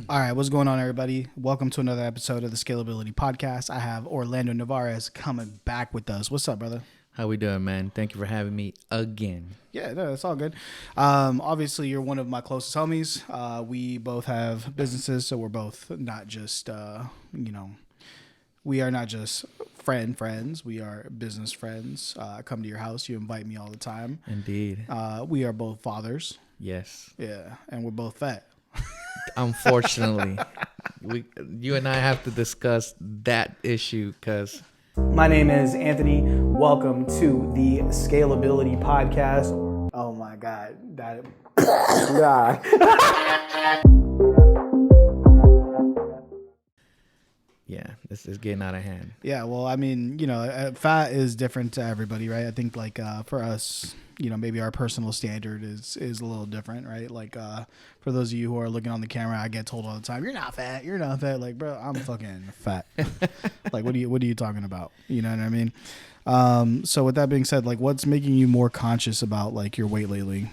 All right, what's going on, everybody? Welcome to another episode of the Scalability Podcast. I have Orlando Navarez coming back with us. What's up, brother? How we doing, man? Thank you for having me again. Yeah, no, it's all good. Obviously, you're one of my closest homies. We both have businesses, so we're both not just, we are not just friends. We are business friends. I come to your house. You invite me all the time. Indeed. We are both fathers. Yes. Yeah, and we're both fat. Unfortunately, you and I have to discuss that issue because. My name is Anthony. Welcome to the Scalability Podcast. Oh my God. God. Yeah, this is getting out of hand. Yeah, well, I mean, fat is different to everybody, right? I think for us, maybe our personal standard is a little different, right? For those of you who are looking on the camera, I get told all the time, "You're not fat. You're not fat." Like, bro, I'm fucking fat. Like, what are you talking about? You know what I mean? So with that being said, like, what's making you more conscious about like your weight lately?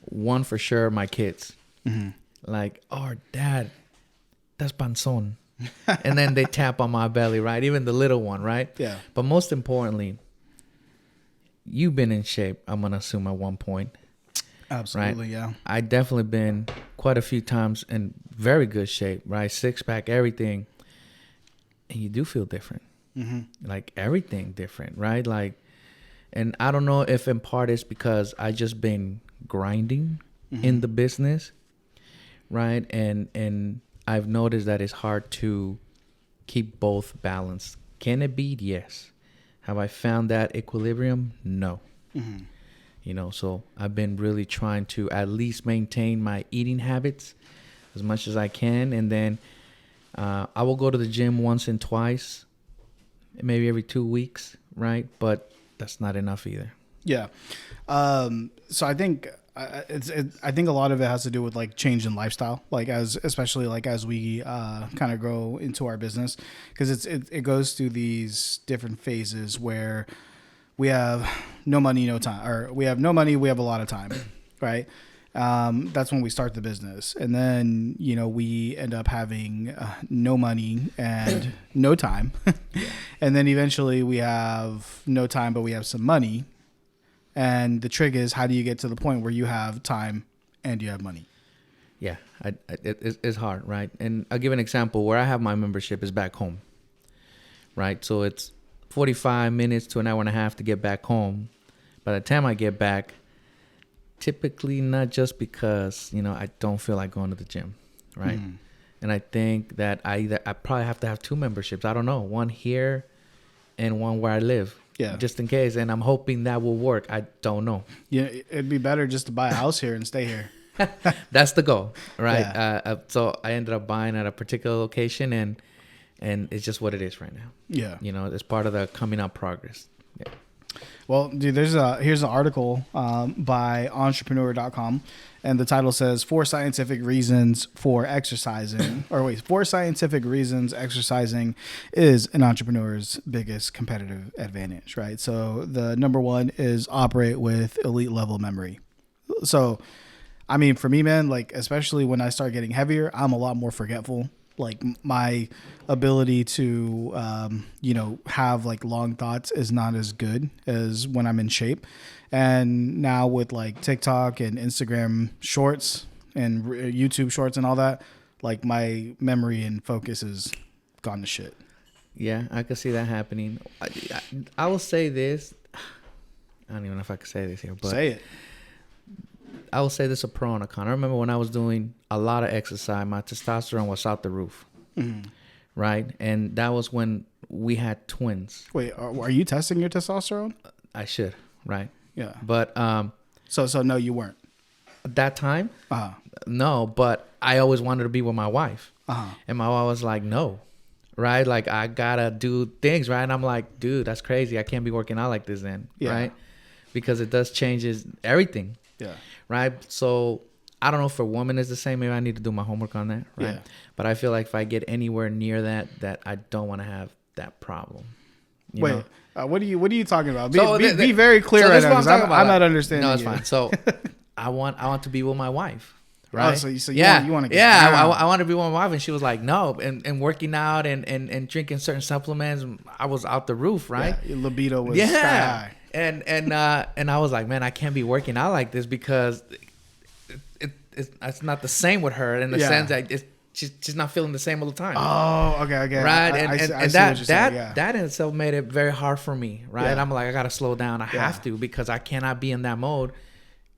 One for sure, my kids. Mm-hmm. Like, oh, dad, that's panzón. And then they tap on my belly, right? Even the little one, right? Yeah. But most importantly, you've been in shape, I'm going to assume at one point. Absolutely, right? yeah. I definitely been quite a few times in very good shape, right? Six pack, everything. And you do feel different. Mm-hmm. Like everything different, right? Like, and I don't know if in part it's because I just been grinding in the business, right? And I've noticed that it's hard to keep both balanced. Can it be? Yes. Have I found that equilibrium? No. Mm-hmm. So I've been really trying to at least maintain my eating habits as much as I can. And then I will go to the gym once and twice, maybe every 2 weeks, right? But that's not enough either. Yeah. So I think I think a lot of it has to do with like change in lifestyle, like especially as we kind of grow into our business, because it goes through these different phases where we have no money, no time, or we have no money, we have a lot of time, right? That's when we start the business, and then we end up having no money and no time, and then eventually we have no time but we have some money. And the trick is, how do you get to the point where you have time and you have money? Yeah, it's hard, right? And I'll give an example. Where I have my membership is back home, right? So it's 45 minutes to an hour and a half to get back home. By the time I get back, typically not just because, I don't feel like going to the gym, right? And I think that I probably have to have two memberships. I don't know, one here and one where I live. Yeah. Just in case. And I'm hoping that will work. I don't know. Yeah, it'd be better just to buy a house here and stay here. That's the goal, right? Yeah. So I ended up buying at a particular location, and it's just what it is right now. Yeah. It's part of the coming up progress. Yeah. Well, dude, here's an article by entrepreneur.com, and the title says 4 scientific reasons for exercising, 4 scientific reasons exercising is an entrepreneur's biggest competitive advantage, right? So the number one is operate with elite level memory. So, I mean, for me, man, like, especially when I start getting heavier, I'm a lot more forgetful. Like my ability to, have like long thoughts is not as good as when I'm in shape. And now with like TikTok and Instagram shorts and YouTube shorts and all that, like my memory and focus is gone to shit. Yeah, I could see that happening. I will say this. I don't even know if I could say this here, but say it. I will say this a pro and a con. I remember when I was doing a lot of exercise, my testosterone was out the roof, right? And that was when we had twins. Wait, are you testing your testosterone? I should, right? Yeah. But so no, you weren't. At that time, no. But I always wanted to be with my wife, and my wife was like, "No." Right? Like, I gotta do things, right? And I'm like, dude, that's crazy. I can't be working out like this then, right? Because it does changes everything. Yeah. Right. So I don't know if for women is the same. Maybe I need to do my homework on that. Right. Yeah. But I feel like if I get anywhere near that I don't want to have that problem. Wait, what are you talking about? So be very clear right now, because I'm not understanding. No, it's fine. So I want to be with my wife, right? So you yeah, you want to get yeah. down. I want to be one wife, and she was like, no. And working out and drinking certain supplements, I was out the roof, right? Yeah, your libido was sky high. And I was like, man, I can't be working out like this because it's not the same with her in the sense that she's not feeling the same all the time. Oh, okay. Right, I see what that you're saying, yeah. that in itself made it very hard for me, right? Yeah. I'm like, I gotta slow down. I have to because I cannot be in that mode.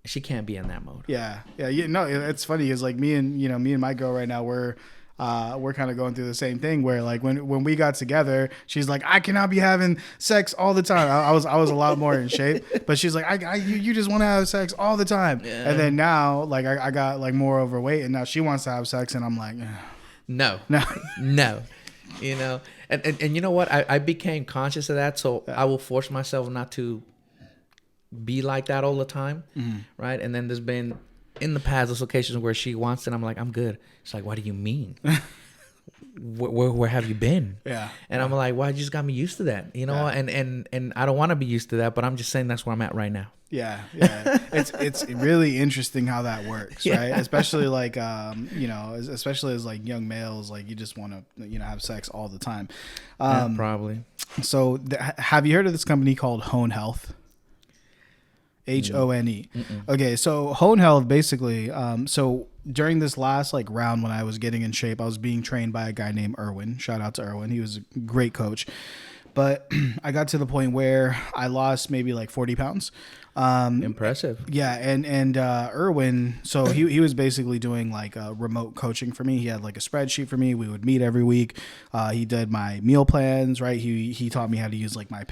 She can't be in that mode. Yeah. No, it's funny. It's like me and my girl right now. We're kind of going through the same thing where like when we got together, she's like, I cannot be having sex all the time. I was a lot more in shape, but she's like, you just want to have sex all the time. Yeah. And then now like I got like more overweight, and now she wants to have sex, and I'm like, no. You know, and you know what? I became conscious of that, so I will force myself not to be like that all the time, right? And then there's been in the past those occasions where she wants it, I'm like, I'm good. She's like, what do you mean? where have you been? Yeah. And I'm like, well, you just got me used to that, you know. And I don't want to be used to that, but I'm just saying that's where I'm at right now. Yeah. It's really interesting how that works, right? Especially like especially as like young males, like you just want to have sex all the time. Probably. So have you heard of this company called Hone Health? HONE. Okay, so Hone Health basically. So during this last like round when I was getting in shape, I was being trained by a guy named Erwin. Shout out to Erwin. He was a great coach. But I got to the point where I lost maybe like 40 pounds. Impressive. Yeah, and Erwin, so he was basically doing like remote coaching for me. He had like a spreadsheet for me. We would meet every week. He did my meal plans, right? He taught me how to use like my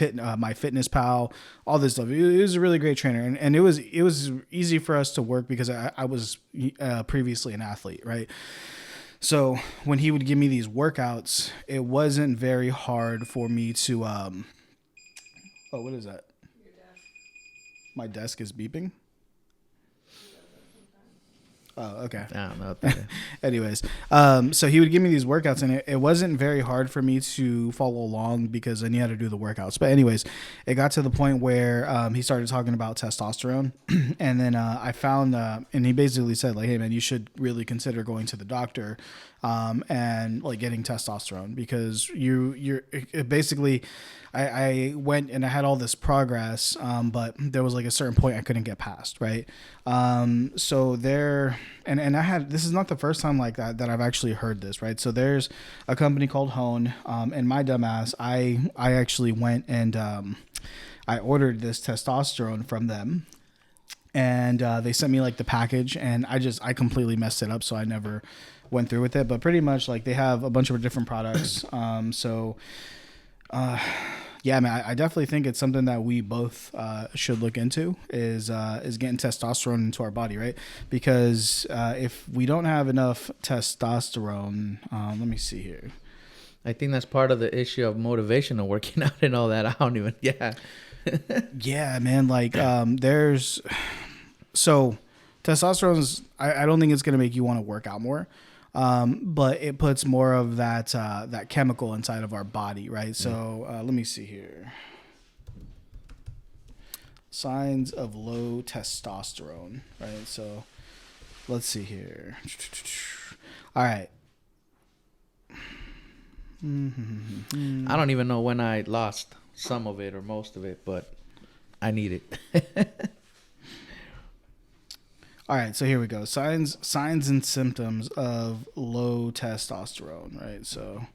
Fitness Pal, all this stuff. He was a really great trainer, and it was easy for us to work because I was previously an athlete, right? So when he would give me these workouts, it wasn't very hard for me to what is that? My desk is beeping. Oh, okay. I don't know. Anyways, so he would give me these workouts, and it wasn't very hard for me to follow along because then you had to do the workouts. But anyways, it got to the point where he started talking about testosterone, and then I found, and he basically said like, hey man, you should really consider going to the doctor, and like getting testosterone because you're basically. I went and I had all this progress, but there was like a certain point I couldn't get past, right? So there, and I had, this is not the first time like that I've actually heard this, right? So there's a company called Hone, and my dumbass, I actually went and I ordered this testosterone from them. And they sent me like the package, and I completely messed it up, so I never went through with it. But pretty much like they have a bunch of different products, yeah, man, I definitely think it's something that we both should look into is getting testosterone into our body, right? Because if we don't have enough testosterone, let me see here. I think that's part of the issue of motivation of working out and all that. I don't even, Yeah, man, like there's, so testosterone is, I don't think it's going to make you want to work out more. But it puts more of that chemical inside of our body, right? So let me see here. Signs of low testosterone, right? So let's see here. All right. I don't even know when I lost some of it or most of it, but I need it. All right, so here we go. Signs and symptoms of low testosterone, right? So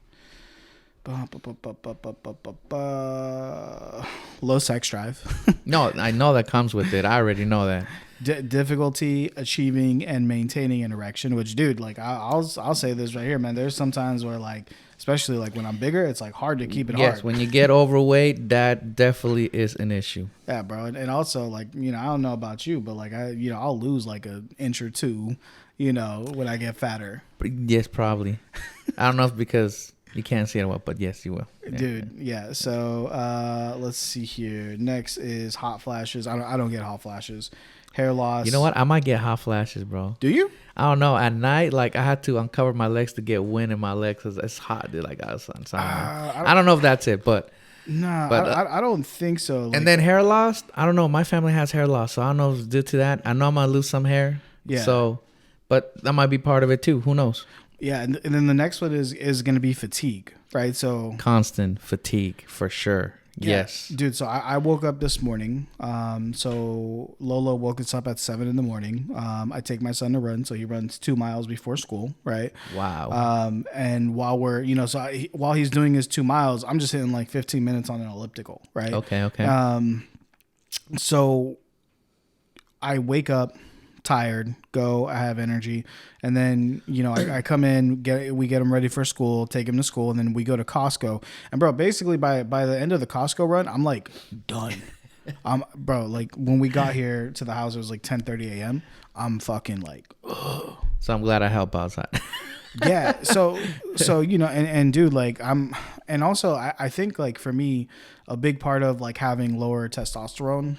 low sex drive. No, I know that comes with it. I already know that. Difficulty achieving and maintaining an erection, which, dude, like I'll say this right here, man. There's some times where, like, especially like when I'm bigger, it's like hard to keep it hard. Yes, when you get overweight, that definitely is an issue. Yeah, bro, and also like I don't know about you, but like I'll lose like an inch or two, when I get fatter. Yes, probably. I don't know if because you can't see it well, but yes, you will. Yeah, dude. Yeah. So let's see here. Next is hot flashes. I don't get hot flashes. Hair loss. You know what? I might get hot flashes, bro. Do you? I don't know. At night, like I had to uncover my legs to get wind in my legs because it's hot, dude. Like I don't know if that's it, but nah, but I don't think so. Like, and then hair loss. I don't know. My family has hair loss, so I don't know if it's due to that. I know I'm gonna lose some hair. Yeah. So But that might be part of it too. Who knows? Yeah, and then the next one is going to be fatigue, right? So Constant fatigue for sure. yeah, Yes. dude. So I woke up this morning. So Lola woke us up at 7 in the morning. I take my son to run, so he runs 2 miles before school, right? Wow. And while we're, while he's doing his 2 miles, I'm just hitting like 15 minutes on an elliptical, right? Okay. So I wake up tired, I have energy, and then I come in, we get him ready for school, take him to school, and then we go to Costco. And bro, basically by the end of the Costco run, I'm like done. Bro, like when we got here to the house, it was like 10:30 a.m. I'm fucking like, ugh. So I'm glad I help outside. Yeah. So and dude, like and also I think like for me, a big part of like having lower testosterone,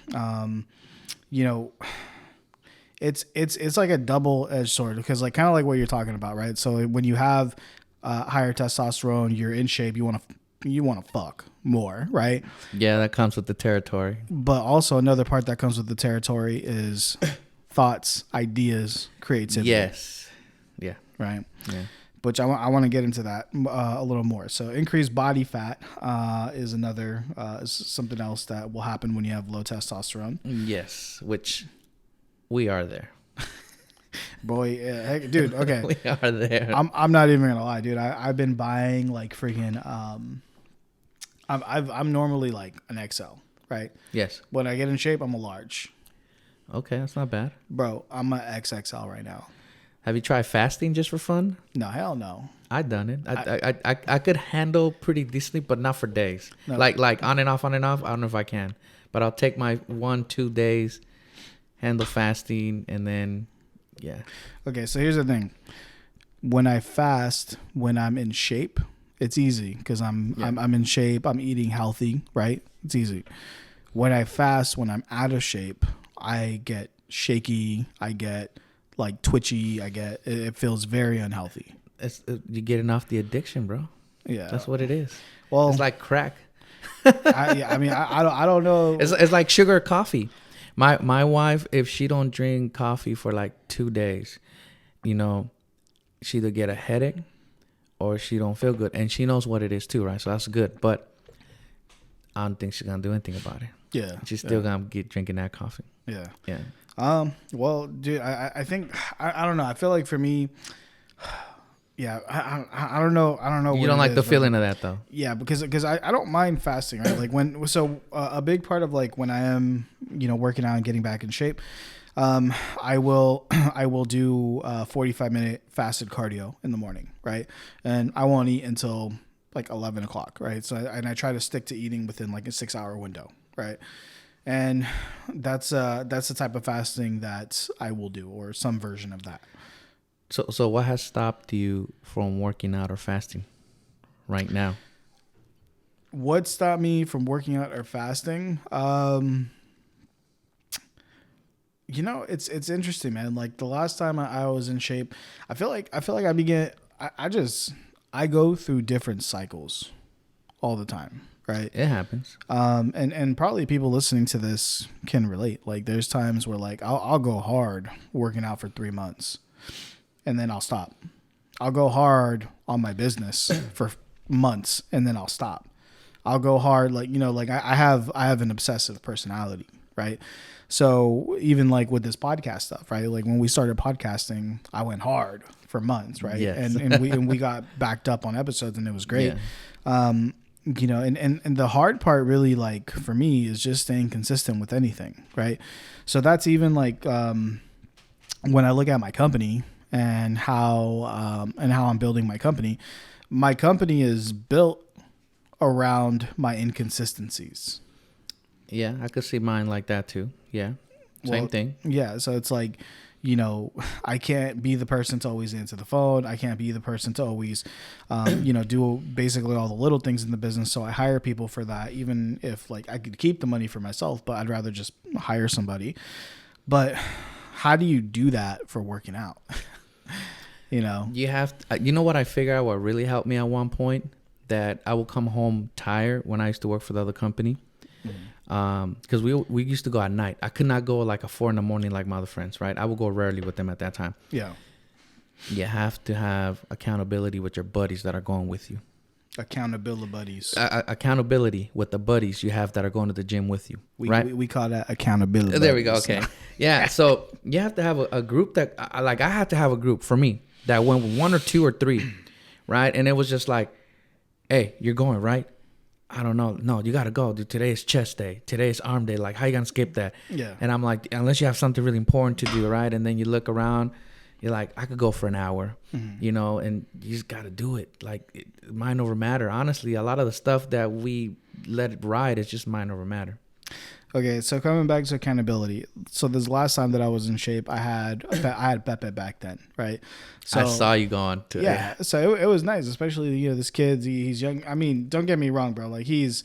it's like a double-edged sword, because like kind of like what you're talking about, right? So when you have higher testosterone, you're in shape, you want to fuck more, right? Yeah, that comes with the territory. But also another part that comes with the territory is thoughts, ideas, creativity. Yes. Yeah. Right. Yeah. Which I want to get into that a little more. So increased body fat is another is something else that will happen when you have low testosterone. Yes, which we are there. Boy, heck, dude. Okay, We are there. I'm not even gonna lie, dude. I've been buying like freaking. I'm normally like an XL, right? Yes. When I get in shape, I'm a large. Okay, that's not bad. Bro, I'm a XXL right now. Have you tried fasting just for fun? No, hell no. I done it. I could handle pretty decently, but not for days. No. Like on and off. I don't know if I can, but I'll take my 1-2 days, handle fasting, and then yeah. Okay, so here's the thing. When I fast, when I'm in shape, it's easy because I'm in shape. I'm eating healthy, right? It's easy. When I fast, when I'm out of shape, I get shaky. I get like twitchy. It feels very unhealthy. You're getting off the addiction, bro. Yeah, That's what it is. Well, It's like crack. I don't know. It's like sugar or coffee. My wife, if she don't drink coffee for like 2 days, she either get a headache or she don't feel good, and she knows what it is too, right? So that's good, but I don't think she's gonna do anything about it. Yeah, She's still gonna get drinking that coffee. Yeah. Yeah. Well, dude, I think I don't know. I feel like for me, yeah, I don't know. You don't like the feeling of that though. Yeah, because I don't mind fasting, right? Like a big part of like when I am working out and getting back in shape, I will do 45-minute fasted cardio in the morning, right? And I won't eat until like 11 o'clock, right? So I try to stick to eating within like a 6-hour window, right? And that's the type of fasting that I will do, or some version of that. So what has stopped you from working out or fasting right now? What stopped me from working out or fasting? It's interesting, man. Like the last time I was in shape, I feel like I go through different cycles all the time, right? It happens. And probably people listening to this can relate. Like there's times where like I'll go hard working out for 3 months, and then I'll stop. I'll go hard on my business for months, and then I'll stop. I'll go hard, like I have an obsessive personality, right? So even like with this podcast stuff, right? Like when we started podcasting, I went hard for months, right? Yes. And we got backed up on episodes, and it was great. Yeah. And the hard part really, like for me, is just staying consistent with anything, right? So that's even like when I look at my company and how I'm building my company is built around my inconsistencies. Yeah, I could see mine like that too. Yeah. Same thing. Yeah. So it's like, I can't be the person to always answer the phone. I can't be the person to always, do basically all the little things in the business. So I hire people for that, even if like I could keep the money for myself, but I'd rather just hire somebody. But how do you do that for working out? You have to, you know what I figured out what really helped me at one point? That I will come home tired when I used to work for the other company. Because we used to go at night. I could not go like a 4 a.m. like my other friends, right? I would go rarely with them at that time. Yeah. You have to have accountability with your buddies that are going with you. Accountability buddies. Accountability with the buddies you have that are going to the gym with you. We call that accountability. There we go. buddies. Okay. Yeah. So you have to have a group that I have to have a group for me that went with 1 or 2 or 3, right? And it was just like, hey, you're going, right? I don't know. No, you got to go. Dude, today is chest day. Today is arm day. Like, how you going to skip that? Yeah. And I'm like, unless you have something really important to do, right? And then you look around, you're like, I could go for an hour, you know, and you just got to do it. Like, mind over matter. Honestly, a lot of the stuff that we let it ride is just mind over matter. Okay, so coming back to accountability. So this last time that I was in shape, I had Pepe back then, right? So I saw you going to yeah. So it was nice, especially, you know, this kid. He's young. I mean, don't get me wrong, bro. Like he's,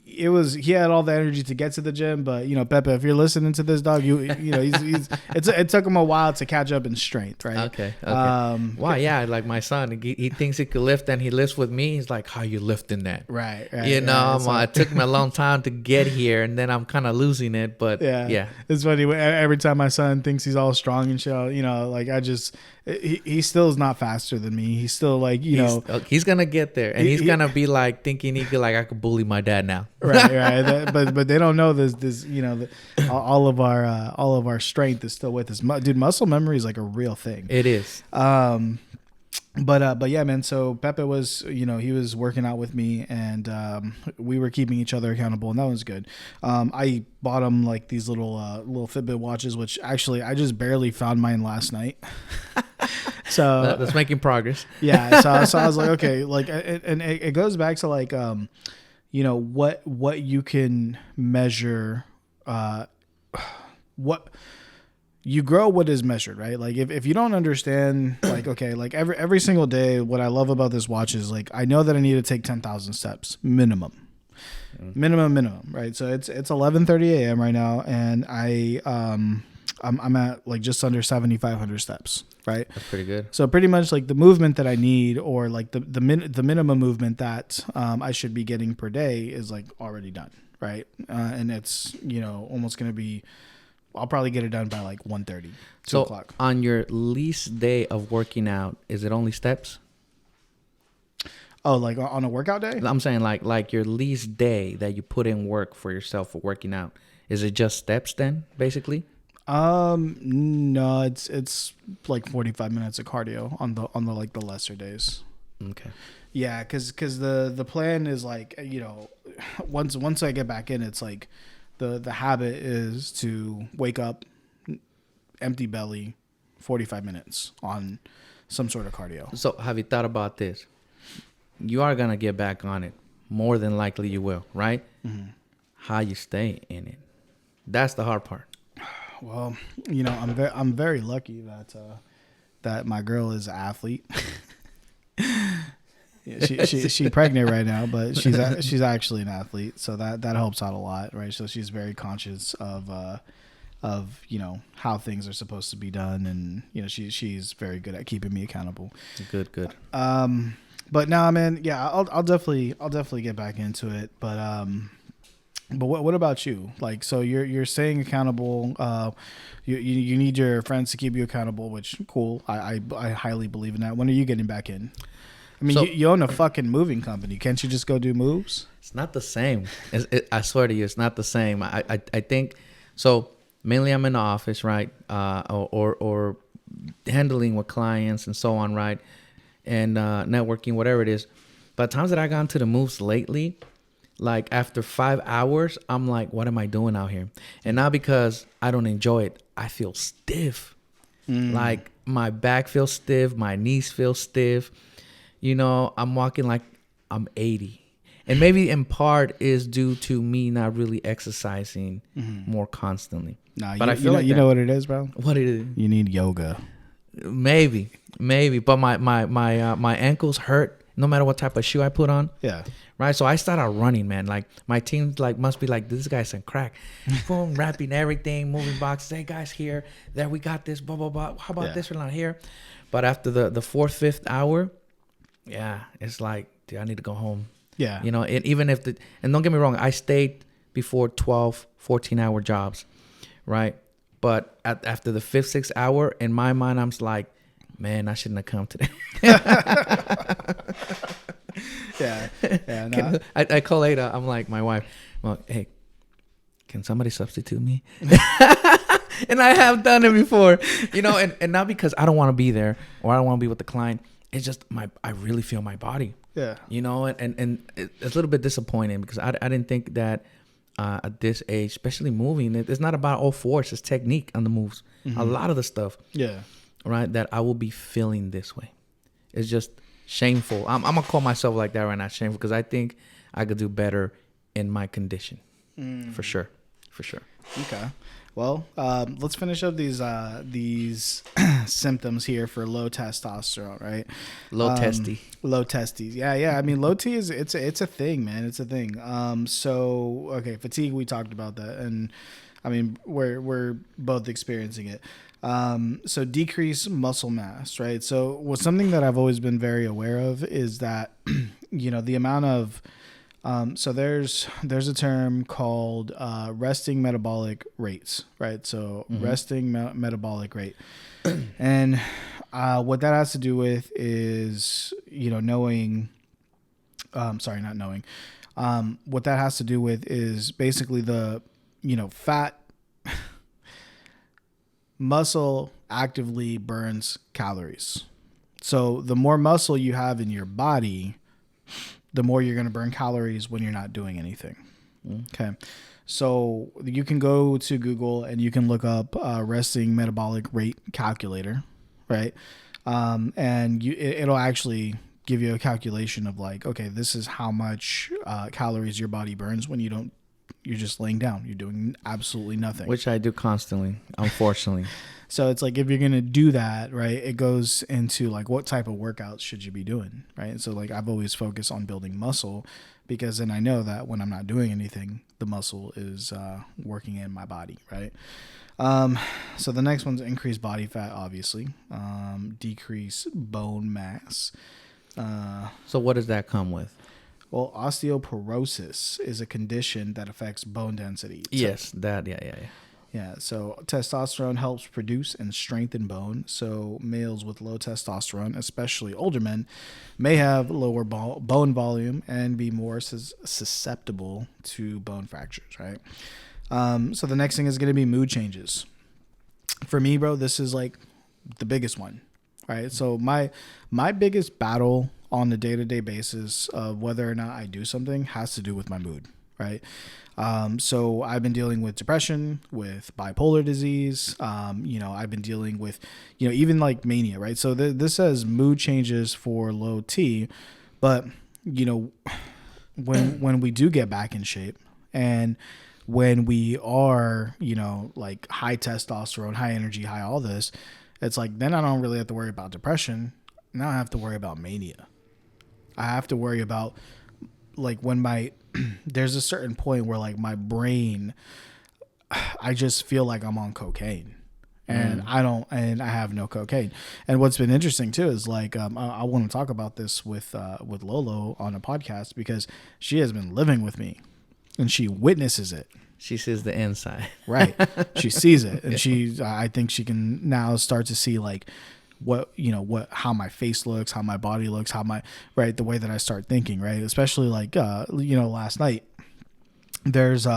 he had all the energy to get to the gym, but you know, Pepe, if you're listening to this, dog, you know, it took him a while to catch up in strength, right? Okay. Wow, yeah, like my son, he thinks he could lift, and he lifts with me. He's like, "How you lifting that?" Right. You know, it took me a long time to get here, and then I'm kind of losing it. But yeah, it's funny. Every time my son thinks he's all strong and shit, you know, like he still is not faster than me. He's still like, you know, he's gonna get there, and he's gonna be like thinking he could, like, I could bully my dad now. Right. But they don't know this, you know, all of our strength is still with us. Dude, muscle memory is like a real thing. It is. But yeah, man. So Pepe was, you know, he was working out with me, and we were keeping each other accountable, and that was good. I bought him like these little Fitbit watches, which actually I just barely found mine last night. So that's making progress. Yeah. So I was like, okay, like, and it goes back to like, you know, what you can measure, what you grow, what is measured, right? Like if you don't understand, like, okay, like every single day, what I love about this watch is like, I know that I need to take 10,000 steps minimum, right? So it's 11:30 a.m. right now, and I'm at like just under 7,500 steps, right? That's pretty good. So pretty much like the movement that I need, or like the minimum movement that I should be getting per day is like already done, right? And it's, you know, almost going to be, I'll probably get it done by like 1:30, 2 o'clock. On your least day of working out, is it only steps? Oh, like on a workout day? I'm saying like your least day that you put in work for yourself for working out. Is it just steps then, basically? No, it's like 45 minutes of cardio on the like the lesser days. Okay. Yeah, cuz the plan is like, you know, once I get back in, it's like the habit is to wake up empty belly, 45 minutes on some sort of cardio. So have you thought about this? You are going to get back on it. More than likely you will, right? Mm-hmm. How you stay in it. That's the hard part. Well, you know, I'm very lucky that my girl is an athlete. Yeah, she's pregnant right now, but she's actually an athlete, so that helps out a lot, right? So she's very conscious of you know, how things are supposed to be done, and you know, she's very good at keeping me accountable. Good. But nah, man, yeah, I'll definitely get back into it, but what about you? Like, so you're staying accountable. You need your friends to keep you accountable, which cool. I highly believe in that. When are you getting back in? I mean, so, you own a fucking moving company. Can't you just go do moves? It's not the same. I swear to you, it's not the same. I think so. Mainly, I'm in the office, right? Or handling with clients and so on, right? And networking, whatever it is. But times that I got into the moves lately, like after 5 hours, I'm like, what am I doing out here? And not because I don't enjoy it. I feel stiff. Like my back feels stiff. My knees feel stiff. You know, I'm walking like I'm 80. And maybe in part is due to me not really exercising more constantly. Nah, but you know what it is, bro? What it is? You need yoga. Maybe. But my ankles hurt no matter what type of shoe I put on. Yeah. Right. So I started running, man. Like my team must be like, this guy's on crack. Boom, wrapping everything, moving boxes. Hey guys, here, there, we got this, blah, blah, blah. How about this one out here? But after the fourth, fifth hour, yeah, it's like, dude, I need to go home. Yeah. You know, and even if and don't get me wrong, I stayed before 12, 14-hour jobs, right? But after the 5th, 6th hour, in my mind, I'm just like, man, I shouldn't have come today. Yeah. No. I call Ada. I'm like, my wife, well, hey, can somebody substitute me? And I have done it before, and not because I don't want to be there or I don't want to be with the client. It's just I really feel my body. Yeah. And it's a little bit disappointing because I didn't think that at this age, especially moving, it's not about all force, it's technique on the moves. Mm-hmm. A lot of the stuff. Yeah. Right. That I will be feeling this way. It's just shameful. I'm going to call myself like that right now, shameful, because I think I could do better in my condition. For sure. Okay. Well, let's finish up these symptoms here for low testosterone, right? Low testes. Yeah. I mean, low T it's a thing, man. It's a thing. So okay, fatigue. We talked about that, and I mean, we're both experiencing it. So decrease muscle mass, right? So something that I've always been very aware of is that, the amount of so there's a term called resting metabolic rates, right? So resting metabolic rate, and what that has to do with is knowing. Not knowing. What that has to do with is basically the fat. Muscle actively burns calories. So the more muscle you have in your body, the more you're going to burn calories when you're not doing anything. Okay. So you can go to Google and you can look up resting metabolic rate calculator, right? And it'll actually give you a calculation of like, okay, this is how much calories your body burns when you're just laying down. You're doing absolutely nothing. Which I do constantly, unfortunately. So it's like, if you're going to do that, right, it goes into like, what type of workouts should you be doing, right? So like, I've always focused on building muscle, because then I know that when I'm not doing anything, the muscle is working in my body, right? So the next one's increase body fat, obviously. Decrease bone mass. So what does that come with? Well, osteoporosis is a condition that affects bone density. Yes, that, yeah. Yeah, so testosterone helps produce and strengthen bone. So males with low testosterone, especially older men, may have lower bone volume and be more susceptible to bone fractures, right? So the next thing is going to be mood changes. For me, bro, this is like the biggest one, right? So my biggest battle on a day-to-day basis of whether or not I do something has to do with my mood, right? So I've been dealing with depression, with bipolar disease. I've been dealing with, even like mania, right? So this says mood changes for low T, but when we do get back in shape, and when we are, like high testosterone, high energy, high all this, it's like, then I don't really have to worry about depression. Now I have to worry about mania. I have to worry about like when there's a certain point where like my brain, I just feel like I'm on cocaine, and I have no cocaine. And what's been interesting too is like, I want to talk about this with Lolo on a podcast, because she has been living with me and she witnesses it. She sees the inside. Right. She sees it. And I think she can now start to see like how my face looks, how my body looks, the way that I start thinking, right? Especially like, last night, there's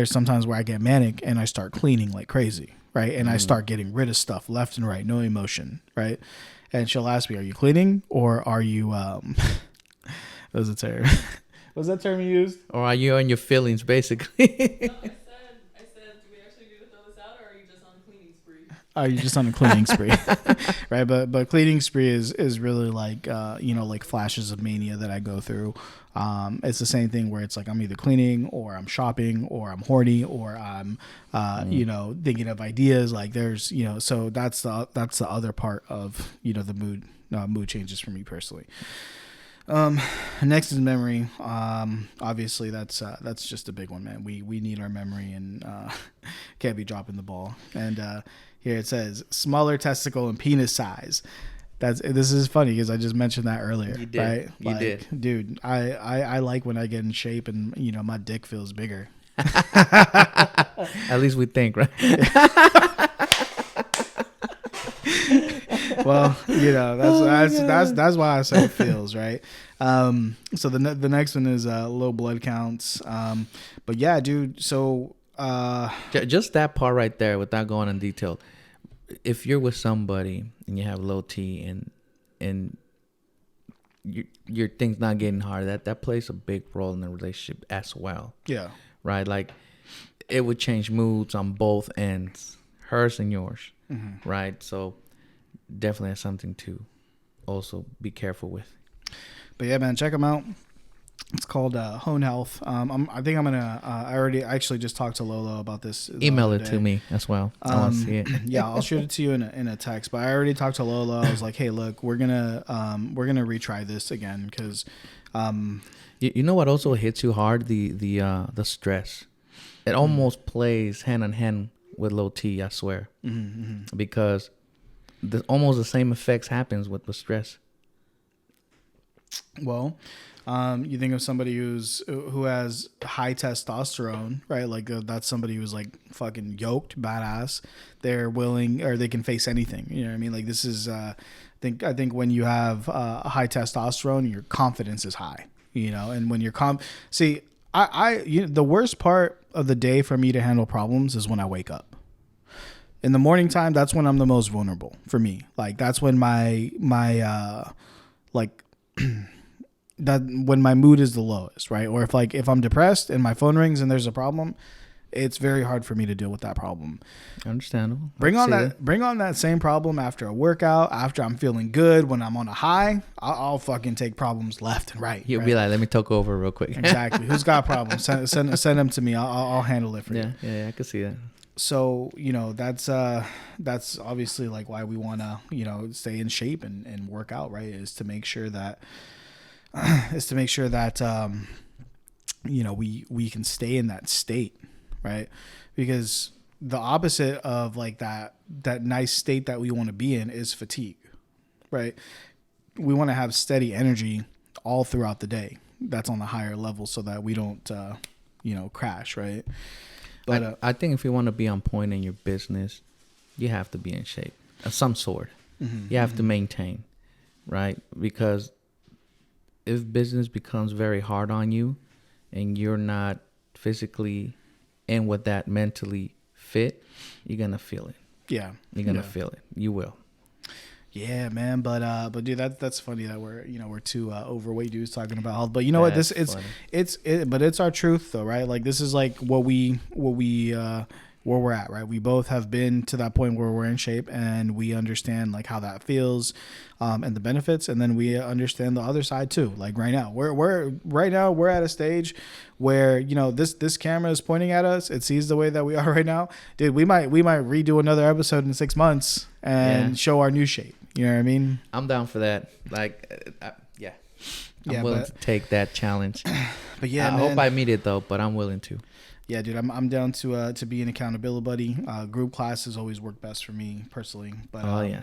sometimes where I get manic and I start cleaning like crazy, right? And I start getting rid of stuff left and right, no emotion, right? And she'll ask me, are you cleaning, or are you, what was the term? Was that term you used? Or are you on your feelings, basically? I said, do we actually need to throw this out, or are you just on a cleaning spree? Are you just on a cleaning spree? Right. But cleaning spree is really like, like flashes of mania that I go through. It's the same thing where it's like, I'm either cleaning, or I'm shopping, or I'm horny, or I'm, thinking of ideas. Like there's, so that's the other part of, the mood changes for me personally. Next is memory. Obviously that's just a big one, man. We need our memory, and can't be dropping the ball. And here it says smaller testicle and penis size. This is funny because I just mentioned that earlier. You did. Right? You did. Dude, I like when I get in shape and my dick feels bigger. At least we think, right? Well, that's why I say it feels right. So the next one is low blood counts. But yeah, dude. So Just that part right there, without going in detail. If you're with somebody and you have low T and your thing's not getting hard, that plays a big role in the relationship as well. yeah, Right? Like it would change moods on both ends, hers and yours. Right? So definitely that's something to also be careful with. but yeah, man, check them out. It's called Hone Health. I think I'm gonna. I already actually just talked to Lolo about this. the Email other it day. to me as well. I want to see it. Yeah, I'll shoot it to you in a text. But I already talked to Lola. I was like, hey, look, we're gonna retry this again because, You know what also hits you hard? The stress. It almost plays hand in hand with low T, I swear. Because almost the same effects happens with the stress. well, you think of somebody who has high testosterone, right? Like that's somebody who's like fucking yoked, badass. They're willing, or they can face anything. You know what I mean? Like this is, I think when you have a high testosterone, your confidence is high. You know, and when you're the worst part of the day for me to handle problems is when I wake up. In the morning time, that's when I'm the most vulnerable for me. Like that's when my like that when my mood is the lowest, right? Or if I'm depressed and my phone rings and there's a problem, it's very hard for me to deal with that problem. Understandable. Bring on that same problem after a workout, after I'm feeling good, when I'm on a high. I'll fucking take problems left and right. You'll right? be like, let me talk over real quick. Exactly. Who's got problems? Send them to me. I'll handle it for you. Yeah, I can see that. So, you know, that's obviously like why we want to, you know, stay in shape and work out, right? Is to make sure that you know, we can stay in that state, right? Because the opposite of like that nice state that we want to be in is fatigue, right? We want to have steady energy all throughout the day. That's on the higher level so that we don't, you know, crash, right? But I think if you want to be on point in your business, you have to be in shape of some sort. You have to maintain, right? Because if business becomes very hard on you and you're not physically and with that mentally fit, you're going to feel it. yeah, You're going to feel it. You will. Yeah, man, but dude, that's funny that we're two overweight dudes talking about health. But you know what? But it's our truth though, right? Like this is like what we where we're at, right? We both have been to that point where we're in shape and we understand like how that feels, and the benefits, and then we understand the other side too. Like right now, we're at a stage where, you know, this camera is pointing at us. It sees the way that we are right now, dude. We might redo another episode in 6 months and show our new shape. You know what I mean? I'm down for that. Like, I'm willing to take that challenge. But yeah, I man. hope I meet it though, but I'm willing to. Yeah, dude, I'm down to be an accountability buddy. Group classes always work best for me personally. But yeah.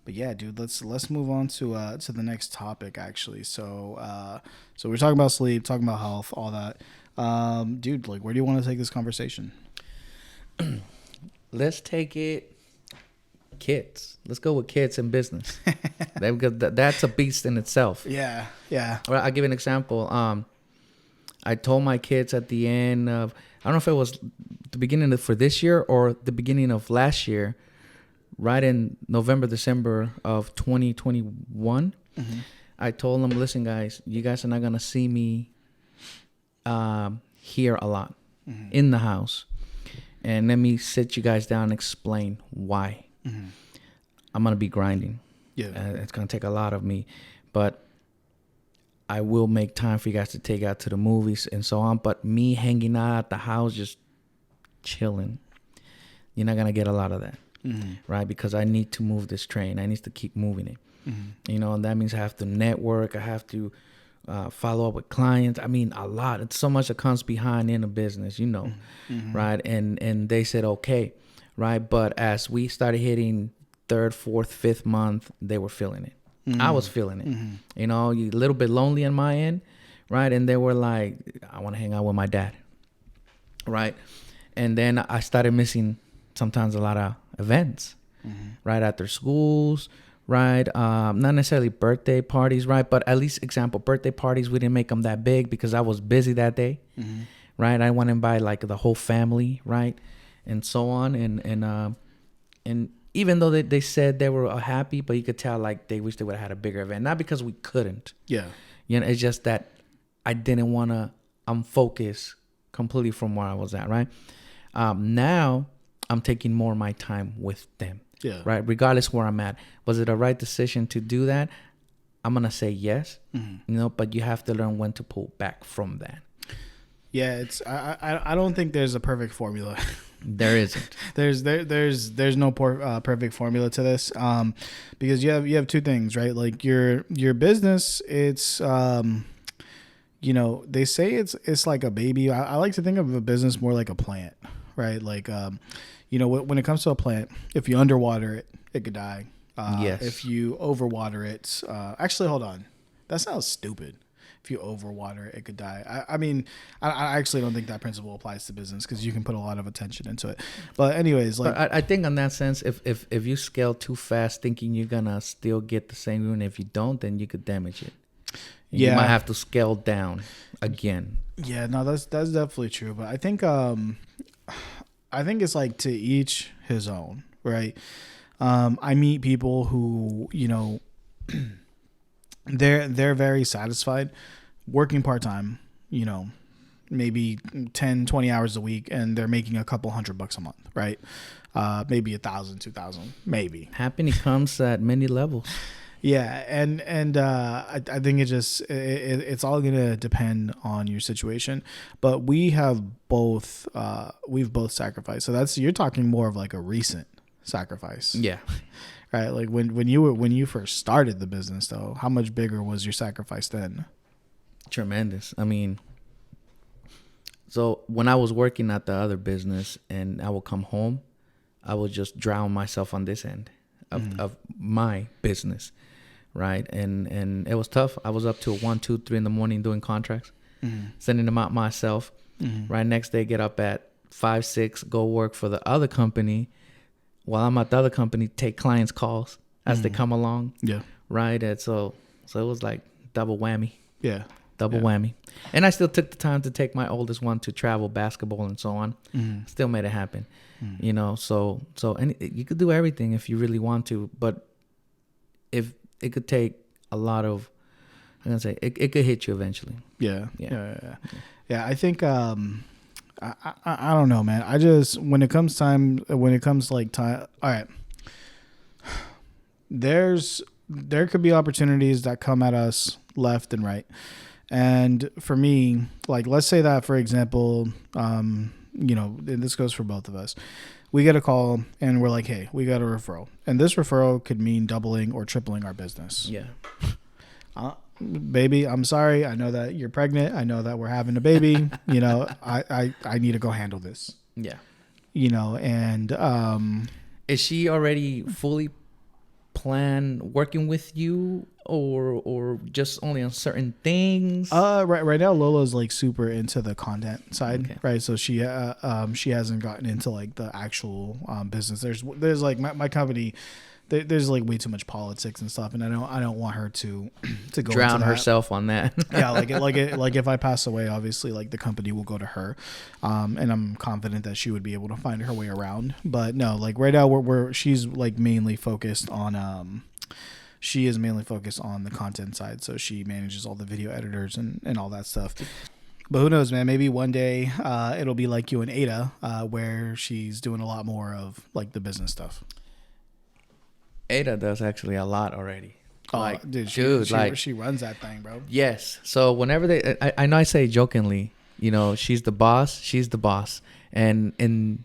But yeah, dude, let's move on to the next topic actually. So we're talking about sleep, talking about health, all that. Dude, like, where do you want to take this conversation? Let's take it. Kids. Let's go with kids in business. That's a beast in itself. Yeah. Well, I'll give an example. I told my kids at the end of, I don't know if it was the beginning for this year or the beginning of last year, right in November, December of 2021. I told them, listen, guys, you guys are not going to see me here a lot in the house. And let me sit you guys down and explain why. I'm going to be grinding. Yeah. It's going to take a lot of me. But I will make time for you guys to take out to the movies and so on. But me hanging out at the house, just chilling, you're not going to get a lot of that. Right? Because I need to move this train. I need to keep moving it. You know, and that means I have to network. I have to follow up with clients. I mean, a lot. It's so much that comes behind in a business, you know, right? And they said, okay, right? But as we started hitting 3rd, 4th, 5th month, they were feeling it. I was feeling it. You know, a little bit lonely on my end, right? And they were like, I want to hang out with my dad. right? And then I started missing sometimes a lot of events, right, after schools, right? Not necessarily birthday parties, right? But at least, example, birthday parties, we didn't make them that big because I was busy that day, right? I went and buy like the whole family, right? And so on. And even though they said they were happy, but you could tell like they wish they would have had a bigger event. Not because we couldn't. Yeah. You know, it's just that I didn't want to unfocus completely from where I was at, right? Now I'm taking more of my time with them, Yeah. right? Regardless where I'm at. Was it a right decision to do that? I'm going to say yes, you know, but you have to learn when to pull back from that. Yeah, it's I don't think there's a perfect formula. There isn't. There's no perfect formula to this, because you have two things, right? Like your business, it's you know, they say it's like a baby. I like to think of a business more like a plant, right? Like you know, when it comes to a plant, if you underwater it, it could die. Yes. If you overwater it, actually, hold on, that sounds stupid. If you overwater it, it could die. I mean, I actually don't think that principle applies to business because you can put a lot of attention into it. But anyways, like But I think in that sense, if you scale too fast, thinking you're gonna still get the same unit, if you don't, then you could damage it. And Yeah. you might have to scale down again. yeah, no, that's definitely true. But I think it's like to each his own, right? I meet people who, you know, they're very satisfied working part-time, you know, maybe 10, 20 hours a week, and they're making a couple $100 a month, right? Maybe 1,000, 2,000, maybe. Happiness comes at many levels. Yeah, and I think it's all gonna depend on your situation. But we've both sacrificed. So you're talking more of like a recent sacrifice. Yeah. Right, like when you first started the business, though, how much bigger was your sacrifice then? Tremendous. I mean, so when I was working at the other business and I would come home, I would just drown myself on this end of my business, right? And it was tough. I was up till 1, 2, 3 in the morning doing contracts, sending them out myself. Right, next day get up at 5, 6, go work for the other company. While I'm at the other company, take clients' calls as they come along. Yeah, Right, and so it was like double whammy. yeah, Double whammy. And I still took the time to take my oldest one to travel, basketball, and so on. Still made it happen. You know, so and you could do everything if you really want to, but if it could take a lot of, I'm gonna say it could hit you eventually. yeah. I think I don't know, man. I just when it comes like time, all right. There could be opportunities that come at us left and right. And for me, like, let's say that, for example, you know, and this goes for both of us. We get a call and we're like, hey, we got a referral. And this referral could mean doubling or tripling our business. Yeah. Baby, I'm sorry. I know that you're pregnant. I know that we're having a baby. You know, I need to go handle this. Yeah. You know, and Is she already fully planned working with you, or just only on certain things? right now Lola's like super into the content side, Okay. right? So she hasn't gotten into like the actual business. There's like my company. There's like way too much politics and stuff, and I don't want her to go Drown into that. herself on that. Yeah, like if I pass away, obviously like the company will go to her, and I'm confident that she would be able to find her way around. But no, like right now she's like mainly focused on she is mainly focused on the content side, so she manages all the video editors and all that stuff. But who knows, man? Maybe one day it'll be like you and Ada, where she's doing a lot more of like the business stuff. Ada does actually a lot already. Oh, Like, dude, she runs that thing, bro. Yes. So whenever I know I say jokingly, you know, she's the boss, and in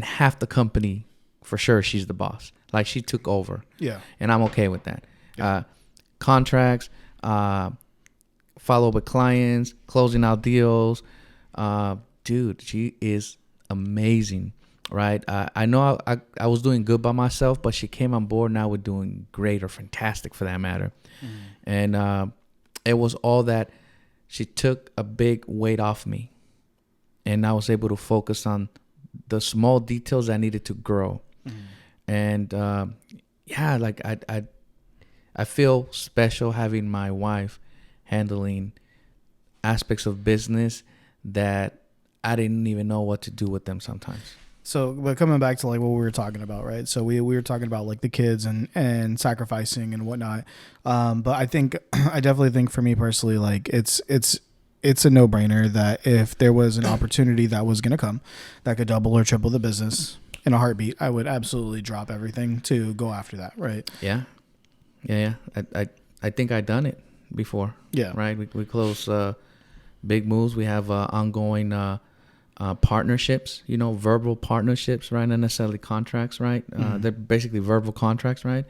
half the company, for sure, she's the boss. Like, she took over. Yeah. And I'm okay with that. Yeah. Contracts, follow up with clients, closing out deals. Dude, she is amazing. Right. I know I was doing good by myself, but she came on board. Now we're doing great or fantastic for that matter. And it was all that she took a big weight off me. and I was able to focus on the small details I needed to grow. And like I feel special having my wife handling aspects of business that I didn't even know what to do with them sometimes. So, but coming back to like what we were talking about, right? So we were talking about like the kids and sacrificing and whatnot. But I definitely think for me personally, like it's a no brainer that if there was an opportunity that was going to come that could double or triple the business in a heartbeat, I would absolutely drop everything to go after that. Right. Yeah. I think I've done it before. Yeah. Right. We close big moves. We have ongoing partnerships, verbal partnerships, right? Not necessarily contracts, right? They're basically verbal contracts, right?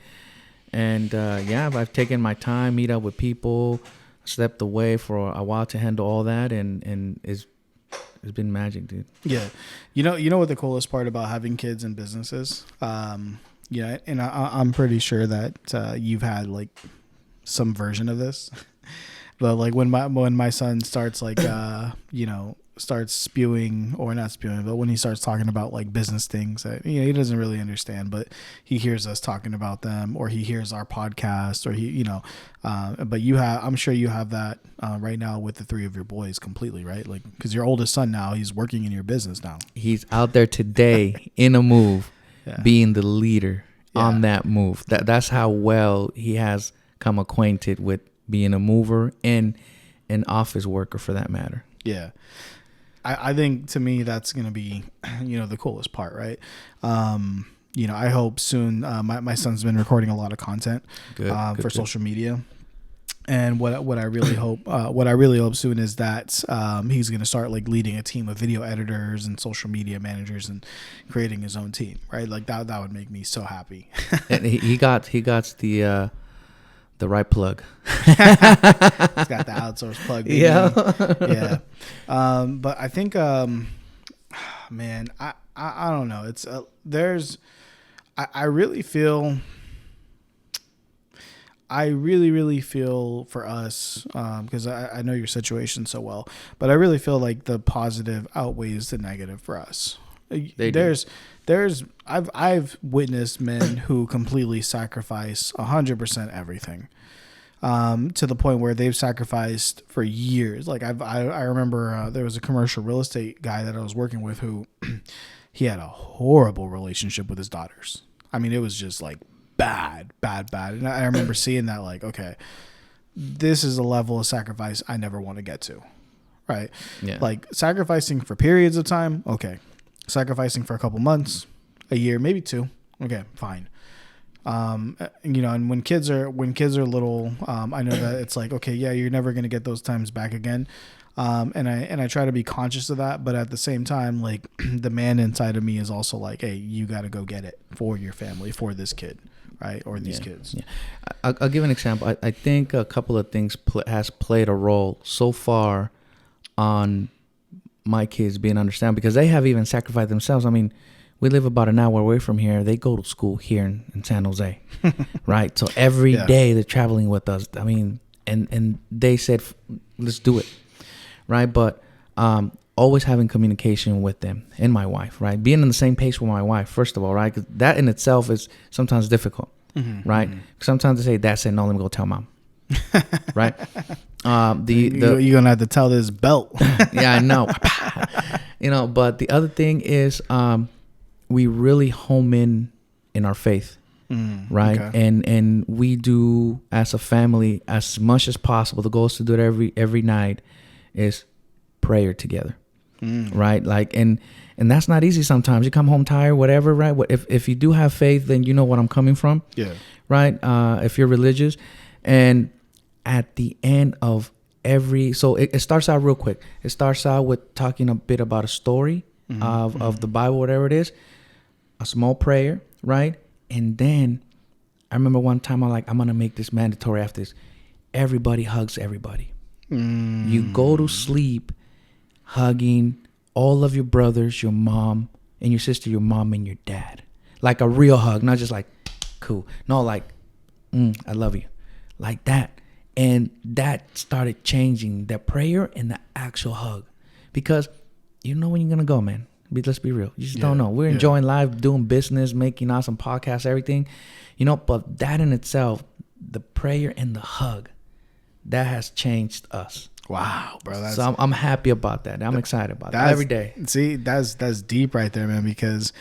And I've taken my time, meet up with people, stepped away for a while to handle all that, and it's been magic, dude. Yeah, you know what the coolest part about having kids in business is? And I'm pretty sure that you've had like some version of this, but like when my son starts like starts spewing, or not spewing, but when he starts talking about like business things that he doesn't really understand, but he hears us talking about them, or he hears our podcast, or but I'm sure you have that right now with the three of your boys completely, right? Like, because your oldest son now, he's working in your business now. He's out there today in a move, being the leader on that move. That's how well he has come acquainted with being a mover and an office worker, for that matter. Yeah. I think to me that's going to be, the coolest part, right? I hope soon. My son's been recording a lot of content for social media, and what I really hope soon is that he's going to start like leading a team of video editors and social media managers and creating his own team, right? Like that would make me so happy. And he got the right plug. He's got the outsourced plug. Baby. Yeah. But I think, man, I don't know. It's I really feel for us, because I know your situation so well, but I really feel like the positive outweighs the negative for us. I've witnessed men who completely sacrifice 100% everything, to the point where they've sacrificed for years. Like I remember there was a commercial real estate guy that I was working with who he had a horrible relationship with his daughters. I mean, it was just like bad. And I remember seeing that, like, okay, this is a level of sacrifice I never want to get to. Right. Yeah. Like sacrificing for periods of time. Okay. Sacrificing for a couple months, a year, maybe 2. Okay, fine. And when kids are little, I know that it's like, okay, yeah, you're never going to get those times back again. And I try to be conscious of that, but at the same time, like the man inside of me is also like, hey, you got to go get it for your family, for this kid, right? Or these kids. Yeah. I'll give an example. I think a couple of things has played a role so far on my kids being understand, because they have even sacrificed themselves. I mean, we live about an hour away from here. They go to school here in San Jose, right? So every day they're traveling with us. I mean, and they said, let's do it, right? But always having communication with them and my wife, right? Being on the same page with my wife, first of all, right? 'Cause that in itself is sometimes difficult, right? Sometimes they say, Dad said, no, let me go tell Mom. Right? You're gonna have to tell this belt. Yeah, I know. But the other thing is, we really home in our faith, right? Okay. And we do, as a family, as much as possible. The goal is to do it every night, is prayer together, right? Like, and that's not easy sometimes. You come home tired, whatever, right? If you do have faith, then you know what I'm coming from, right? If you're religious, and at the end of so it starts out real quick. It starts out with talking a bit about a story of the Bible, whatever it is, a small prayer, right? And then I remember one time I'm going to make this mandatory after this. Everybody hugs everybody. You go to sleep hugging all of your brothers, your mom and your sister, your mom and your dad. Like a real hug, not just like, cool. No, like, I love you. Like that. And that started changing the prayer and the actual hug. Because you know when you're gonna go, man. Let's be real. You just don't Yeah, know. We're yeah. enjoying life, doing business, making awesome podcasts, everything. You know, but that in itself, the prayer and the hug, that has changed us. Wow, bro. That's, So I'm happy about that. I'm excited about that that's every day. See, that's deep right there, man. Because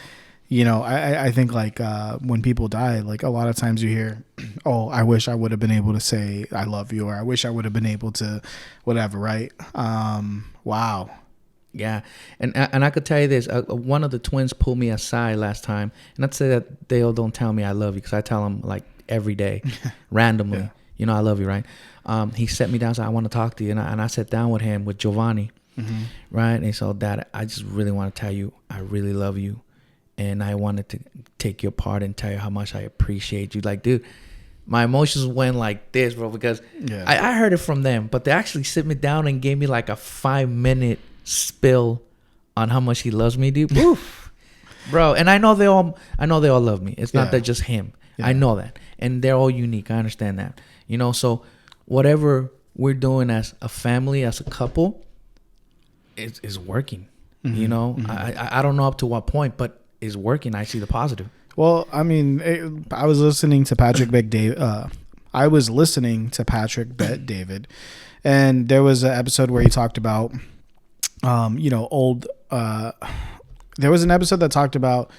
you know, I think like when people die, like a lot of times you hear, oh, I wish I would have been able to say I love you, or I wish I would have been able to, whatever, right? Wow. Yeah, and I could tell you this. One of the twins pulled me aside last time, and I'd say that they all don't tell me I love you because I tell them like every day, randomly. Yeah. You know I love you, right? He set me down, said I want to talk to you, and I sat down with him with Giovanni, right? And he said, Dad, I just really want to tell you I really love you, and I wanted to take your part and tell you how much I appreciate you. Like, dude, my emotions went like this, bro, because I heard it from them, but they actually sit me down and gave me like a 5-minute spill on how much he loves me, dude. Woof. Bro, and I know they all love me. It's not that just him. I know that. And they're all unique. I understand that. You know, so whatever we're doing as a family, as a couple, is working. You know, I don't know up to what point, but it's working. I see the positive. Well, I mean, I was listening to Patrick Bet-David, and there was an episode where he talked about, you know, there was an episode that talked about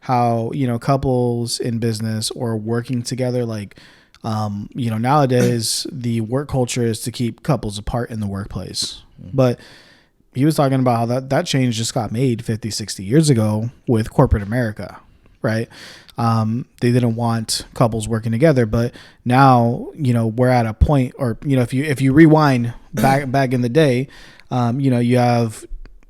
how, you know, couples in business or working together, like, you know, nowadays the work culture is to keep couples apart in the workplace. But he was talking about how that change just got made 50, 60 years ago with corporate America, right? They didn't want couples working together, but now, you know, we're at a point, or, you know, if you rewind back in the day, you know,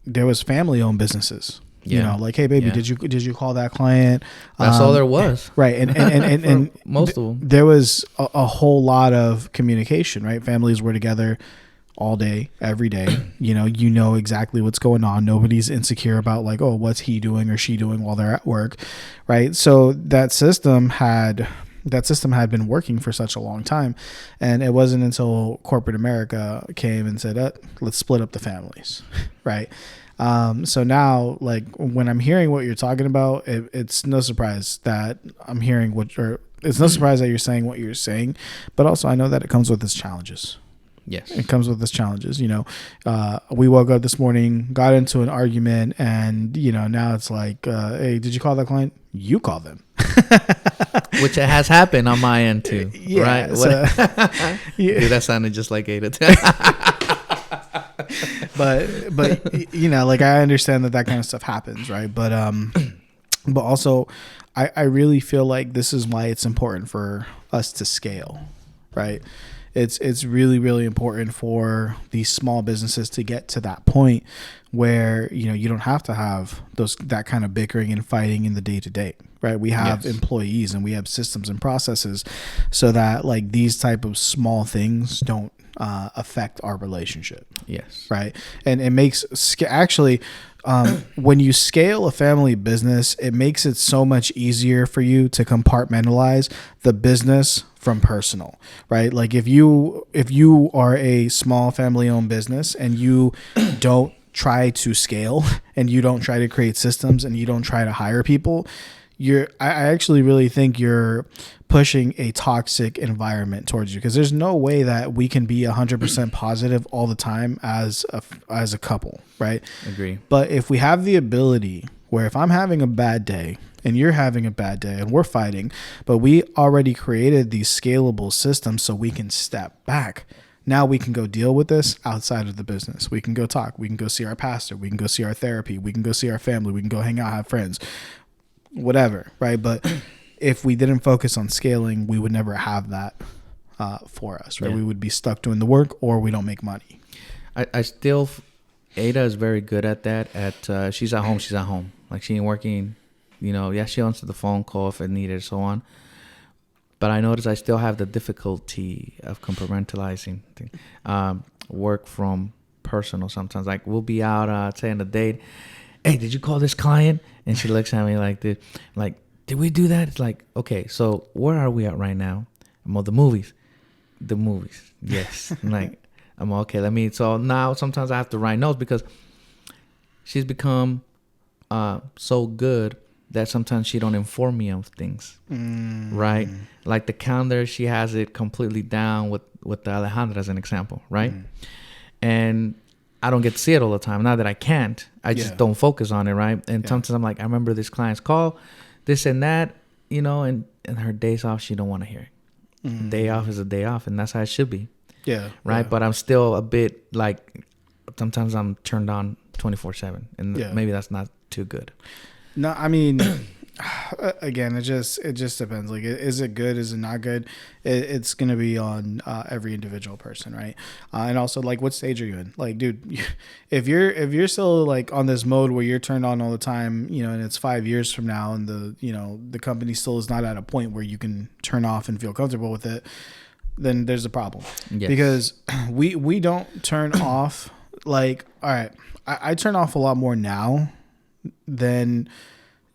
there was family owned businesses. You know, like, hey, baby, did you call that client? That's all there was. Right. And most of them. There was a whole lot of communication, right? Families were together all day, every day. You know exactly what's going on. Nobody's insecure about like, oh, what's he doing or she doing while they're at work. Right. So that system had been working for such a long time. And it wasn't until corporate America came and said, let's split up the families. Right. So now, like, when I'm hearing what you're talking about, it's no surprise that it's no surprise that you're saying what you're saying, but also I know that it comes with its challenges. Yes. It comes with its challenges. You know, we woke up this morning, got into an argument, and, you know, now it's like, hey, did you call that client? You call them. Which has happened on my end too. Yeah, right? So, Dude, that sounded just like 8 or 10. but you know, like, I understand that kind of stuff happens, right? But also I really feel like this is why it's important for us to scale, right? It's really, really important for these small businesses to get to that point where, you know, you don't have to have that kind of bickering and fighting in the day to day, right? We have employees and we have systems and processes so that, like, these type of small things don't affect our relationship. Yes. Right. And it makes when you scale a family business, it makes it so much easier for you to compartmentalize the business from personal, right? Like, if you are a small family owned business and you don't try to scale and you don't try to create systems and you don't try to hire people, I actually really think you're pushing a toxic environment towards you, because there's no way that we can be 100% positive all the time as a couple, right? Agree. But if we have the ability where, if I'm having a bad day and you're having a bad day and we're fighting, but we already created these scalable systems so we can step back. Now we can go deal with this outside of the business. We can go talk. We can go see our pastor. We can go see our therapy. We can go see our family. We can go hang out, have friends, whatever, right? But if we didn't focus on scaling, we would never have that for us, right? Yeah. We would be stuck doing the work, or we don't make money. I still, Ada is very good at that. She's at home. Like, she ain't working, you know. Yeah, she answers the phone call if it needed, so on. But I notice I still have the difficulty of compartmentalizing work from personal sometimes. Like, we'll be out, say, on a date. Hey, did you call this client? And she looks at me like this. Like, did we do that? It's like, okay, so where are we at right now? I'm on the movies. The movies. Yes. I'm like, I'm okay. So now sometimes I have to write notes because she's become so good that sometimes she don't inform me of things, right? Like the calendar, she has it completely down with the Alejandra as an example, right? And I don't get to see it all the time. Not that I can't, I just don't focus on it, right? And sometimes I'm like, I remember this client's call, this and that, you know, and her days off, she don't want to hear it. Day off is a day off, and that's how it should be. Yeah. Right. But I'm still a bit like, sometimes I'm turned on 24/7, and maybe that's not too good. No, I mean, again, it just depends. Like, is it good? Is it not good? It's gonna be on every individual person, right? And also, like, what stage are you in? Like, dude, if you're still like on this mode where you're turned on all the time, you know, and it's 5 years from now, and the company still is not at a point where you can turn off and feel comfortable with it, then there's a problem. Yes. Because we don't turn off. Like, all right, I turn off a lot more now than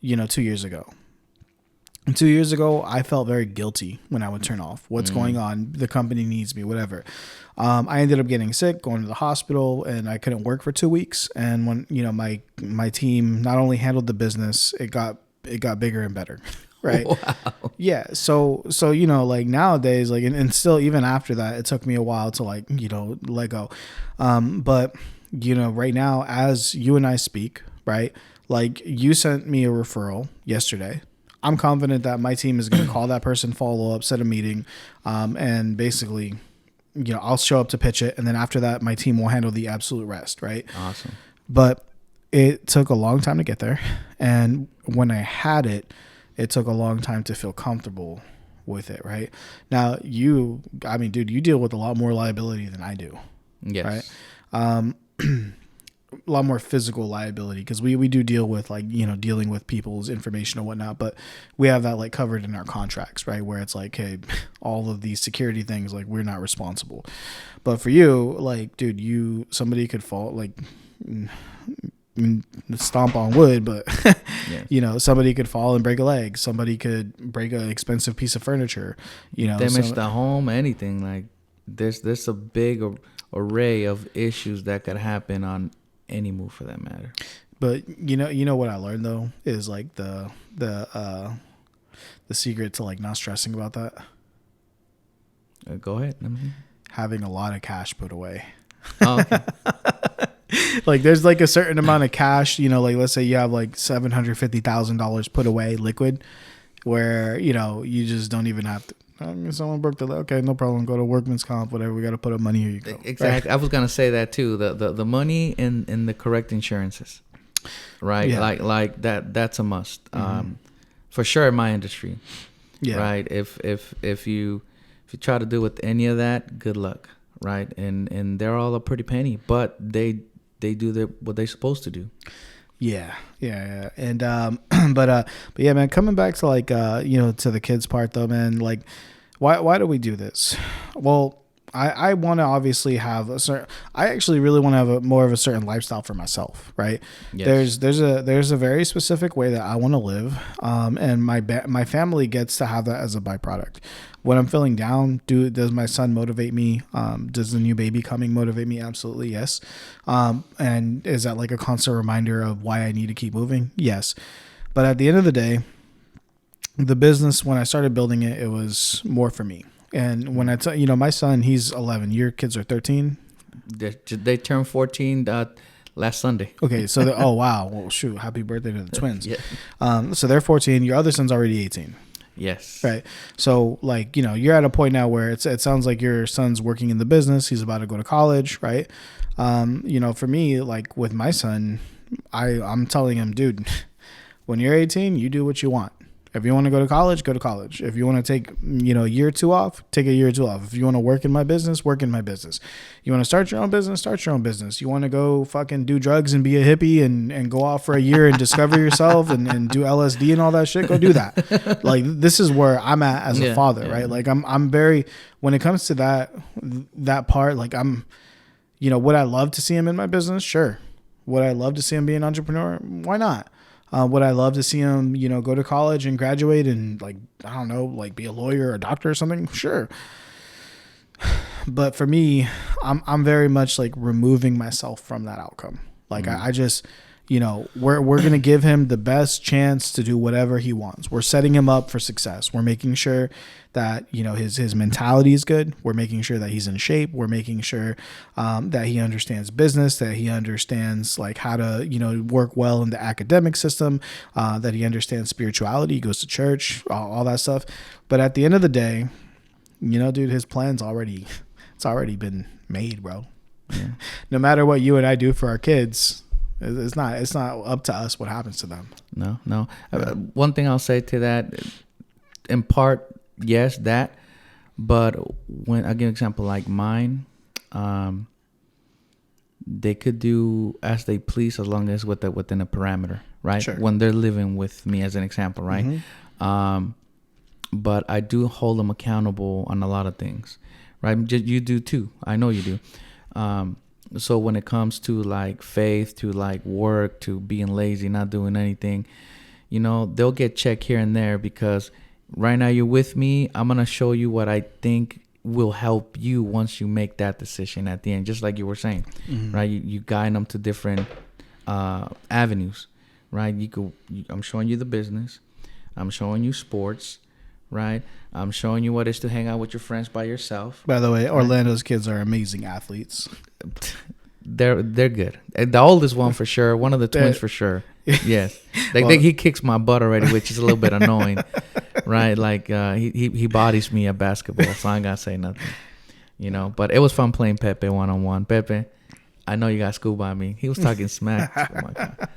2 years ago. 2 years ago, I felt very guilty when I would turn off. What's going on? The company needs me, whatever. I ended up getting sick, going to the hospital, and I couldn't work for 2 weeks. And when my team not only handled the business, it got bigger and better. Right. Wow. Yeah. So like nowadays, like, and still even after that, it took me a while to like, let go. But right now, as you and I speak, right, like, you sent me a referral yesterday. I'm confident that my team is going to call that person, follow up, set a meeting, and basically, I'll show up to pitch it. And then after that, my team will handle the absolute rest. Right. Awesome. But it took a long time to get there. And when I had it, it took a long time to feel comfortable with it, right? Now, you deal with a lot more liability than I do. Yes. Right? A lot more physical liability, because we do deal with, like, dealing with people's information and whatnot, but we have that, like, covered in our contracts, right? Where it's like, hey, all of these security things, like, we're not responsible. But for you, like, dude, somebody could fall, like, stomp on wood, but yes. Somebody could fall and break a leg. Somebody could break an expensive piece of furniture. Damage the home, anything. Like, there's a big array of issues that could happen on any move, for that matter. But what I learned though is, like, the secret to, like, not stressing about that. Go ahead. Having a lot of cash put away. Oh, okay. Like, there's, like, a certain amount of cash, like, let's say you have, like, $750,000 put away liquid, where, you just don't even have to. Someone broke the leg. Okay, no problem. Go to workman's comp, whatever. We got to put up money. Here you go. Exactly. Right? I was going to say that too. The money and the correct insurances, right? Yeah. Like that's a must. For sure in my industry. Yeah. Right. If you try to do with any of that, good luck. Right. And they're all a pretty penny, but they do what they're supposed to do. Yeah. And but yeah, man, coming back to, like, to the kids part though, man, like, why do we do this? Well, I want to obviously have I actually really want to have more of a certain lifestyle for myself, right? Yes. There's a very specific way that I want to live, and my family gets to have that as a byproduct. When I'm feeling down, does my son motivate me? Does the new baby coming motivate me? Absolutely, yes. And is that, like, a constant reminder of why I need to keep moving? Yes. But at the end of the day, the business, when I started building it, it was more for me. And when my son, he's 11. Your kids are 13. They turned 14 last Sunday. Okay, so oh wow, well, shoot, happy birthday to the twins. Yeah. So they're 14. Your other son's already 18. Yes. Right. So, like, you're at a point now where it sounds like your son's working in the business. He's about to go to college, right? For me, like, with my son, I'm telling him, dude, when you're 18, you do what you want. If you want to go to college, go to college. If you want to take, a year or two off, take a year or two off. If you want to work in my business, work in my business. You want to start your own business, start your own business. You want to go fucking do drugs and be a hippie and go off for a year and discover yourself and do LSD and all that shit, go do that. Like, this is where I'm at as a father, right? Like, I'm very, when it comes to that part, like, I'm, would I love to see him in my business? Sure. Would I love to see him be an entrepreneur? Why not? Would I love to see him, go to college and graduate and, like, I don't know, like, be a lawyer or a doctor or something? Sure. But for me, I'm very much, like, removing myself from that outcome. Like, I just, you know, we're going to give him the best chance to do whatever he wants. We're setting him up for success. We're making sure that, you know, his mentality is good. We're making sure that he's in shape. We're making sure that he understands business, that he understands like how to, you know, work well in the academic system, that he understands spirituality, he goes to church, all that stuff. But at the end of the day, you know, dude, his plan's it's already been made, bro. Yeah. No matter what you and I do for our kids, it's not up to us what happens to them. No. One thing I'll say to that, in part, yes, that. But when I give an example like mine, they could do as they please as long as within a parameter, right? Sure. When they're living with me, as an example, right? Mm-hmm. But I do hold them accountable on a lot of things, right? You do too. I know you do. So when it comes to like faith, to like work, to being lazy, not doing anything, you know, they'll get checked here and there because right now you're with me. I'm going to show you what I think will help you once you make that decision at the end, just like you were saying, right? You guide them to different avenues, right? I'm showing you the business. I'm showing you sports, right? I'm showing you what it is to hang out with your friends by yourself. By the way, Orlando's kids are amazing athletes. They're good. The oldest one for sure. One of the twins for sure. Yes. He kicks my butt already, which is a little bit annoying, right? Like he bodies me at basketball, so I ain't gotta say nothing, you know. But it was fun playing Pepe 1-on-1. Pepe, I know you got schooled by me. He was talking smack. Oh my God.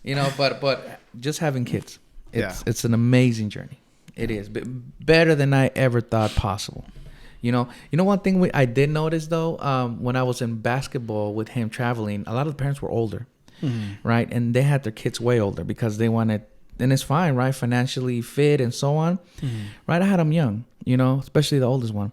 You know, but just having kids, it's an amazing journey. It is better than I ever thought possible. You know, one thing I did notice though, when I was in basketball with him traveling, a lot of the parents were older, right? And they had their kids way older because they wanted, and it's fine, right? Financially fit and so on, right? I had them young, you know, especially the oldest one.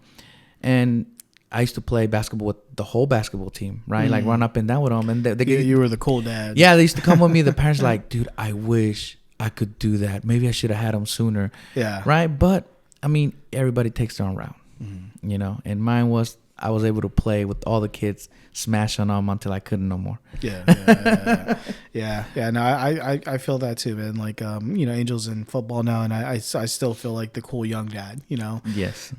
And I used to play basketball with the whole basketball team, right? Like run up and down with them. And you were the cool dad. Yeah, they used to come with me. The parents were like, dude, I wish I could do that. Maybe I should have had them sooner. Yeah. Right? But, I mean, everybody takes their own route, you know? And mine was, I was able to play with all the kids, smash on them until I couldn't no more. Yeah. No, I feel that too, man. Like, you know, Angel's in football now, and I still feel like the cool young dad, you know? Yes.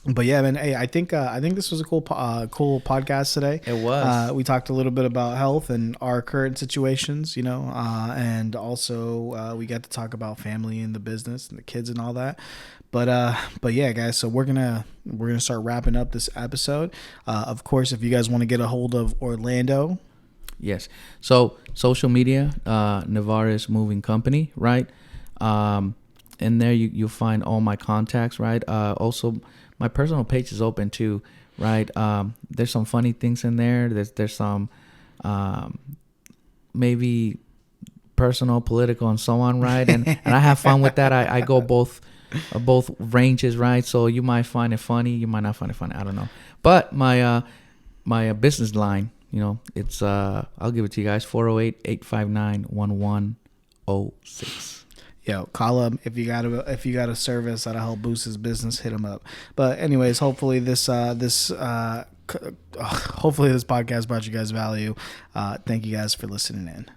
But yeah, man. Hey, I think this was a cool podcast today. It was. We talked a little bit about health and our current situations, you know, and also we got to talk about family and the business and the kids and all that. But yeah, guys. So we're gonna start wrapping up this episode. Of course, if you guys want to get a hold of Orlando. Yes. So social media, Navarez Moving Company, right? In there you'll find all my contacts, right? Also, my personal page is open too, right? There's some funny things in there. There's some maybe personal, political, and so on, right? And I have fun with that. I go both ranges, right? So you might find it funny, you might not find it funny. I don't know. But my business line, you know, it's I'll give it to you guys, 408-859-1106. Yo, call him if you got a service that'll help boost his business. Hit him up. But anyways, hopefully this podcast brought you guys value. Thank you guys for listening in.